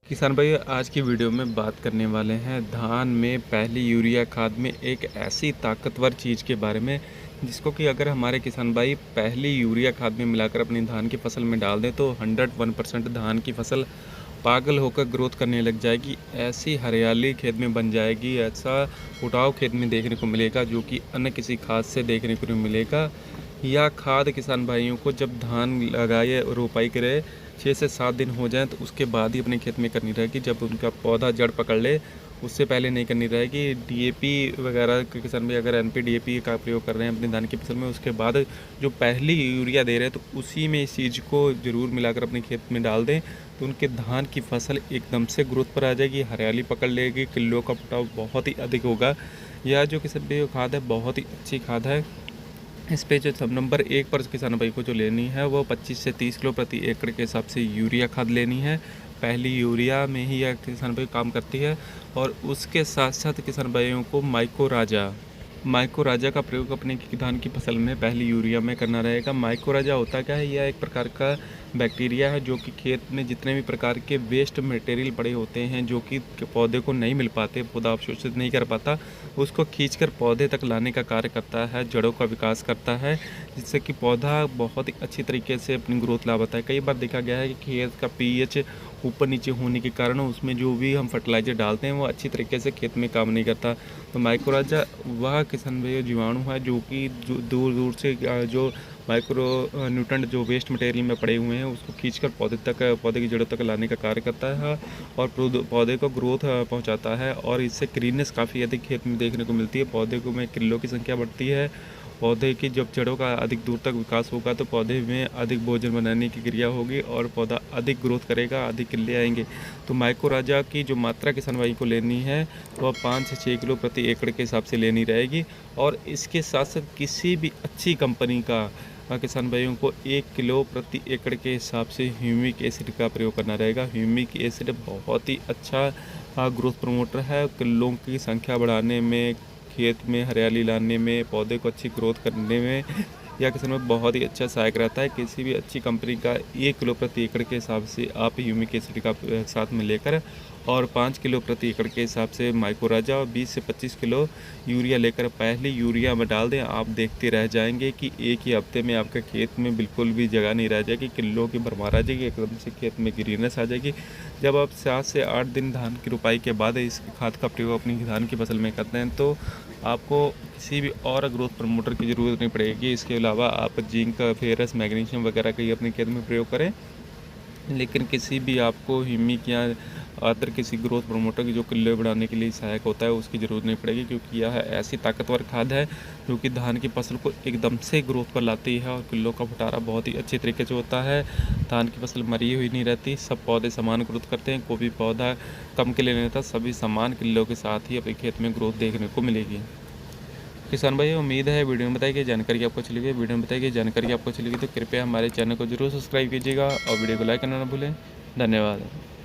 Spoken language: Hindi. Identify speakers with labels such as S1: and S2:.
S1: किसान भाई आज की वीडियो में बात करने वाले हैं धान में पहली यूरिया खाद में एक ऐसी ताकतवर चीज़ के बारे में जिसको कि अगर हमारे किसान भाई पहली यूरिया खाद में मिलाकर अपनी धान की फसल में डाल दें तो 101% धान की फसल पागल होकर ग्रोथ करने लग जाएगी। ऐसी हरियाली खेत में बन जाएगी, ऐसा उठाव खेत में देखने को मिलेगा जो कि अन्य किसी खाद से देखने को नहीं मिलेगा। यह खाद किसान भाइयों को जब धान लगाए रोपाई करे 6 से 7 दिन हो जाएं तो उसके बाद ही अपने खेत में करनी रहेगी। जब उनका पौधा जड़ पकड़ ले उससे पहले नहीं करनी रहेगी। डीएपी वगैरह के किसान भाई अगर एनपी डीएपी का प्रयोग कर रहे हैं अपनी धान की फसल में, उसके बाद जो पहली यूरिया दे रहे हैं तो उसी में इस चीज़ को ज़रूर मिलाकर अपने खेत में डाल दें तो उनके धान की फसल एकदम से ग्रोथ पर आ जाएगी, हरियाली पकड़ लेगी, किलो का पटाव बहुत ही अधिक होगा। यह जो किसान भाई खाद है बहुत ही अच्छी खाद है। इस पे जो सब नंबर 1 पर किसान भाई को जो लेनी है वो 25 से 30 किलो प्रति एकड़ के हिसाब से यूरिया खाद लेनी है। पहली यूरिया में ही यह किसान भाई काम करती है। और उसके साथ साथ किसान भाइयों को माइको राजा का प्रयोग अपने धान की फसल में पहली यूरिया में करना रहेगा। माइको राजा होता क्या है? यह एक प्रकार का बैक्टीरिया है जो कि खेत में जितने भी प्रकार के वेस्ट मटेरियल पड़े होते हैं जो कि पौधे को नहीं मिल पाते, पौधा अवशोषित नहीं कर पाता, उसको खींचकर पौधे तक लाने का कार्य करता है, जड़ों का विकास करता है, जिससे कि पौधा बहुत ही अच्छी तरीके से अपनी ग्रोथ ला पाता है। कई बार देखा गया है कि खेत का पीएच ऊपर नीचे होने के कारण उसमें जो भी हम फर्टिलाइज़र डालते हैं वो अच्छी तरीके से खेत में काम नहीं करता। तो माइक्रोराजा वह किसान भाई जीवाणु है जो कि दूर दूर से जो माइक्रो न्यूट्रेंट जो वेस्ट मटेरियल में पड़े हुए हैं उसको खींचकर पौधे की जड़ों तक लाने का कार्य करता है और पौधे को ग्रोथ पहुंचाता है। और इससे ग्रीननेस काफ़ी अधिक खेत में देखने को मिलती है, पौधे को में किलो की संख्या बढ़ती है। पौधे की जब जड़ों का अधिक दूर तक विकास होगा तो पौधे में अधिक भोजन बनाने की क्रिया होगी और पौधा अधिक ग्रोथ करेगा, अधिक किले आएंगे। तो माइक्रोराजा की जो मात्रा किसान भाई को लेनी है वह 5 से 6 किलो प्रति एकड़ के हिसाब से लेनी रहेगी। और इसके साथ साथ किसी भी अच्छी कंपनी का किसान भाइयों को 1 किलो प्रति एकड़ के हिसाब से ह्यूमिक एसिड का प्रयोग करना रहेगा। ह्यूमिक एसिड बहुत ही अच्छा ग्रोथ प्रमोटर है, किलों की संख्या बढ़ाने में, खेत में हरियाली लाने में, पौधे को अच्छी ग्रोथ करने में यह किसान में बहुत ही अच्छा सहायक रहता है। किसी भी अच्छी कंपनी का 1 किलो प्रति एकड़ के हिसाब से आप ह्यूमिक एसिड का साथ में लेकर और 5 किलो प्रति एकड़ के हिसाब से माइक्रोराजा और 20 से 25 किलो यूरिया लेकर पहले यूरिया में डाल दें। आप देखते रह जाएंगे कि एक ही हफ्ते में आपके खेत में बिल्कुल भी जगह नहीं रह जाएगी, किलो की भरमार आ जाएगी, एकदम से खेत में ग्रीननेस आ जाएगी। जब आप 7 से 8 दिन धान की रुपाई के बाद इस खाद का प्रयोग अपनी धान की फसल में करते हैं तो आपको किसी भी और ग्रोथ प्रमोटर की ज़रूरत नहीं पड़ेगी। इसके अलावा आप जिंक, फेरस, मैग्नीशियम वगैरह का ही अपने खेत में प्रयोग करें, लेकिन किसी भी आपको ह्यूमिक या अदर किसी ग्रोथ प्रमोटर की जो किले बढ़ाने के लिए सहायक होता है उसकी ज़रूरत नहीं पड़ेगी, क्योंकि यह ऐसी ताकतवर खाद है जो कि धान की फसल को एकदम से ग्रोथ पर लाती है और किलो का फुटारा बहुत ही अच्छे तरीके से होता है। धान की फसल मरी हुई नहीं रहती, सब पौधे समान ग्रोथ करते हैं, कोई भी पौधा कम किले नहीं रहता, सभी समान किलो के साथ ही अपने खेत में ग्रोथ देखने को मिलेगी। किसान भाई उम्मीद है वीडियो में बताई गई जानकारी आपको अच्छी लगी। वीडियो में बताई गई जानकारी आपको अच्छी लगी तो कृपया हमारे चैनल को जरूर सब्सक्राइब कीजिएगा और वीडियो को लाइक करना ना भूलें। धन्यवाद।